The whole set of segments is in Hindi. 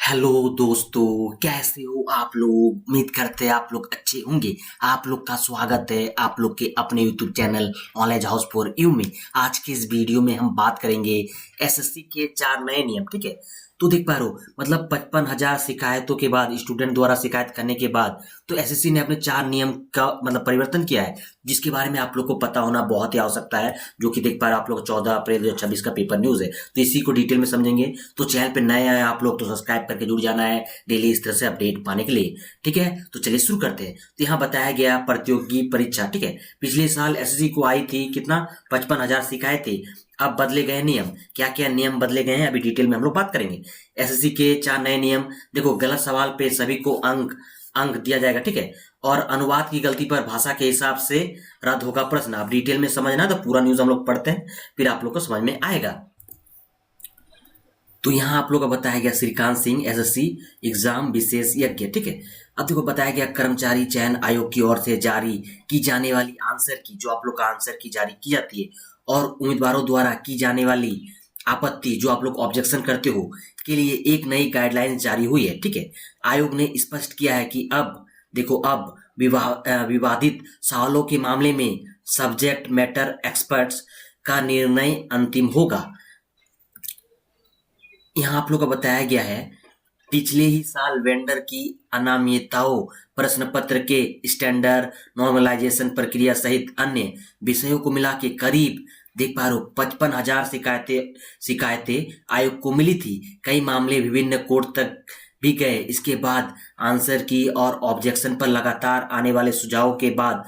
हेलो दोस्तों, कैसे हो आप लोग। उम्मीद करते हैं आप लोग अच्छे होंगे। आप लोग का स्वागत है आप लोग के अपने YouTube channel knowledge house for you में। आज के इस वीडियो में हम बात करेंगे एसएससी के 4 नए नियम। ठीक है, तो देख पा रहे हो, मतलब 55,000 शिकायतों के बाद, स्टूडेंट द्वारा शिकायत करने के बाद, तो एसएससी ने अपने 4 नियम का मतलब परिवर्तन किया है, जिसके बारे में आप लोग को पता होना बहुत ही आवश्यकता है। जो कि देख पा रहे हो आप लोग, 14 अप्रैल 2026 का पेपर न्यूज है। तो इसी को डिटेल में समझेंगे। तो चैनल पे नए आए आप लोग तो सब्सक्राइब करके जुड़ जाना है डेली इस तरह से अपडेट पाने के लिए। ठीक है, तो चलिए शुरू करते हैं। तो यहाँ बताया गया प्रतियोगी परीक्षा। ठीक है, पिछले साल एसएससी को आई थी कितना, 55,000 शिकायतें। अब बदले गए नियम, क्या क्या नियम बदले गए हैं अभी डिटेल में हम लोग बात करेंगे। एसएससी के 4 नए नियम। देखो, गलत सवाल पे सभी को अंक अंक दिया जाएगा। ठीक है, और अनुवाद की गलती पर भाषा के हिसाब से रद्द होगा प्रश्न। अब डिटेल में समझना तो पूरा न्यूज हम लोग पढ़ते हैं, फिर आप लोग को समझ में आएगा। तो यहाँ आप लोग को बताया गया श्रीकांत सिंह एसएससी एग्जाम विशेष यज्ञ। ठीक है, अब देखो बताया गया कर्मचारी चयन आयोग की ओर से जारी की जाने वाली आंसर की, जो आप लोग का आंसर की जारी की जाती है, और उम्मीदवारों द्वारा की जाने वाली आपत्ति, जो आप लोग ऑब्जेक्शन करते हो, के लिए एक नई गाइडलाइन जारी हुई है। ठीक है, आयोग ने स्पष्ट किया है कि अब देखो, अब विवादित सवालों के मामले में सब्जेक्ट मैटर एक्सपर्ट्स का निर्णय अंतिम होगा। यहाँ आप लोग को बताया गया है, पिछले ही साल वेंडर की अनामियताओं, प्रश्न पत्र के स्टैंडर्ड, नॉर्मलाइजेशन प्रक्रिया सहित अन्य विषयों को मिला के करीब देख पा रहे हो 55,000 शिकायतें आयोग को मिली थी। कई मामले विभिन्न कोर्ट तक भी गए। इसके बाद आंसर की और ऑब्जेक्शन पर लगातार आने वाले सुझावों के बाद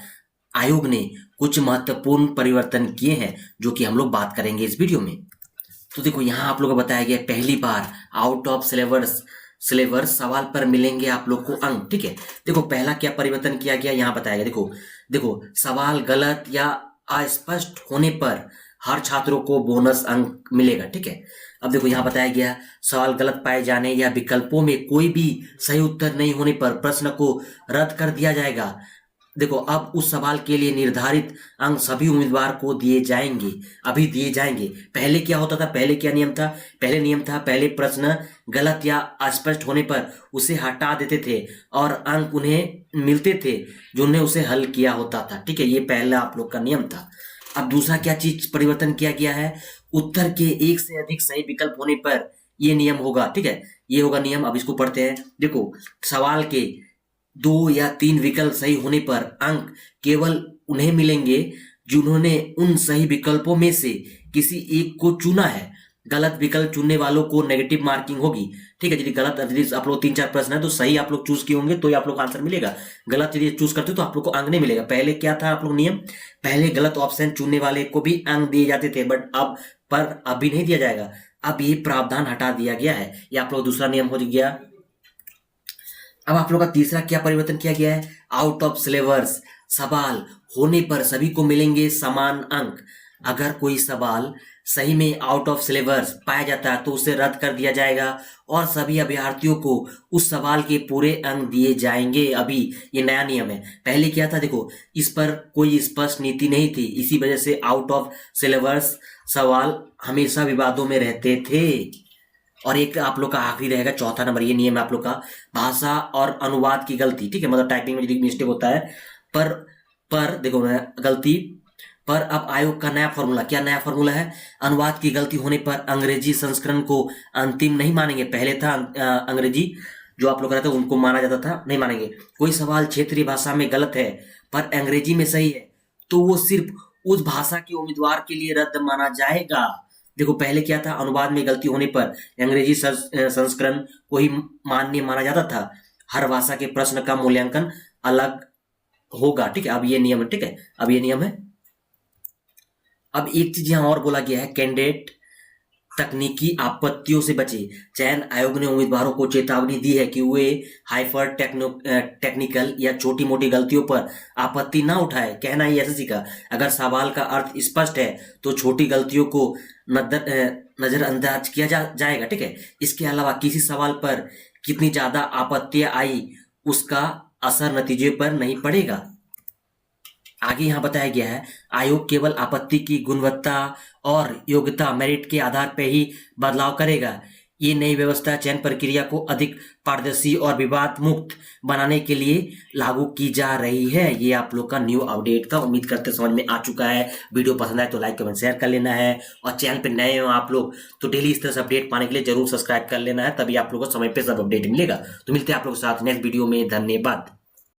आयोग ने कुछ महत्वपूर्ण परिवर्तन किए हैं, जो कि हम लोग बात करेंगे इस वीडियो में। तो देखो यहाँ आप लोग को बताया गया, पहली बार आउट ऑफ सिलेबस सवाल पर मिलेंगे आप लोग को अंक। ठीक है, देखो पहला क्या परिवर्तन किया गया यहाँ बताया गया। देखो देखो सवाल गलत या अस्पष्ट होने पर हर छात्रों को बोनस अंक मिलेगा। ठीक है, अब देखो यहाँ बताया गया, सवाल गलत पाए जाने या विकल्पों में कोई भी सही उत्तर नहीं होने पर प्रश्न को रद्द कर दिया जाएगा। देखो, अब उस सवाल के लिए निर्धारित अंक सभी उम्मीदवार को दिए जाएंगे, अभी दिए जाएंगे। पहले क्या होता था, पहले क्या नियम था, पहले नियम था, पहले प्रश्न गलत या अस्पष्ट होने पर उसे हटा देते थे और अंक उन्हें मिलते थे जिन्हें उसे हल किया होता था। ठीक है, ये पहला आप लोग का नियम था। अब दूसरा क्या चीज परिवर्तन किया गया है, उत्तर के एक से अधिक सही विकल्प होने पर ये नियम होगा। ठीक है, ये होगा नियम। अब इसको पढ़ते हैं। देखो, सवाल के 2 या 3 विकल्प सही होने पर अंक केवल उन्हें मिलेंगे जिन्होंने उन सही विकल्पों में से किसी एक को चुना है। गलत विकल्प चुनने वालों को नेगेटिव मार्किंग होगी। ठीक है, यदि गलत, यदि आप लोग 3-4 प्रश्न है तो सही आप लोग चूज किए होंगे तो ही आप लोग को आंसर मिलेगा। गलत यदि चूज करते हो तो आप लोग को अंक नहीं मिलेगा। पहले क्या था आप लोग नियम, पहले गलत ऑप्शन चुनने वाले को भी अंक दिए जाते थे, बट अब पर अभी नहीं दिया जाएगा। अब ये प्रावधान हटा दिया गया है। ये आप लोग दूसरा नियम हो गया। अब आप लोग का तीसरा क्या परिवर्तन किया गया है, आउट ऑफ सिलेबस सवाल होने पर सभी को मिलेंगे समान अंक। अगर कोई सवाल सही में आउट ऑफ सिलेबस पाया जाता है तो उसे रद्द कर दिया जाएगा और सभी अभ्यर्थियों को उस सवाल के पूरे अंक दिए जाएंगे। अभी ये नया नियम है। पहले क्या था, देखो इस पर कोई स्पष्ट नीति नहीं थी, इसी वजह से आउट ऑफ सिलेबस सवाल हमेशा विवादों में रहते थे। और एक आप लोग का आखिरी रहेगा, चौथा नंबर, ये नियम है आप लोग का, भाषा और अनुवाद की गलती। ठीक है, मतलब टाइपिंग में यदि मिस्टेक होता है पर देखो गलती पर अब आयोग का नया फॉर्मूला, क्या नया फॉर्मूला है, अनुवाद की गलती होने पर अंग्रेजी संस्करण को अंतिम नहीं मानेंगे। पहले था अंग्रेजी जो आप लोग रहते हैं उनको माना जाता था, नहीं मानेंगे। कोई सवाल क्षेत्रीय भाषा में गलत है पर अंग्रेजी में सही है तो वो सिर्फ उस भाषा के उम्मीदवार के लिए रद्द माना जाएगा। देखो पहले क्या था, अनुवाद में गलती होने पर अंग्रेजी संस्करण को ही मान्य माना जाता था। हर भाषा के प्रश्न का मूल्यांकन अलग होगा। ठीक है, अब ये नियम है। ठीक है, अब ये नियम है। अब एक चीज यहाँ और बोला गया है, कैंडिडेट तकनीकी आपत्तियों से बचे। चयन आयोग ने उम्मीदवारों को चेतावनी दी है कि वे हाइपर टेक्निकल या छोटी मोटी गलतियों पर आपत्ति ना उठाए। कहना है एसएससी का, अगर सवाल का अर्थ स्पष्ट है तो छोटी गलतियों को नजरअंदाज किया जाएगा। ठीक है, इसके अलावा किसी सवाल पर कितनी ज्यादा आपत्तियां आई उसका असर नतीजे पर नहीं पड़ेगा। आगे यहाँ बताया गया है, आयोग केवल आपत्ति की गुणवत्ता और योग्यता मेरिट के आधार पर ही बदलाव करेगा। ये नई व्यवस्था चयन प्रक्रिया को अधिक पारदर्शी और विवाद मुक्त बनाने के लिए लागू की जा रही है। ये आप लोग का न्यू अपडेट था। उम्मीद करते समझ में आ चुका है। वीडियो पसंद आए तो लाइक कमेंट शेयर कर लेना है, और चैनल पे नए हो आप लोग तो डेली इस तरह से अपडेट पाने के लिए जरूर सब्सक्राइब कर लेना है, तभी आप लोगों को समय पे सब अपडेट मिलेगा। तो मिलते हैं आप लोगों के साथ नेक्स्ट वीडियो में। धन्यवाद।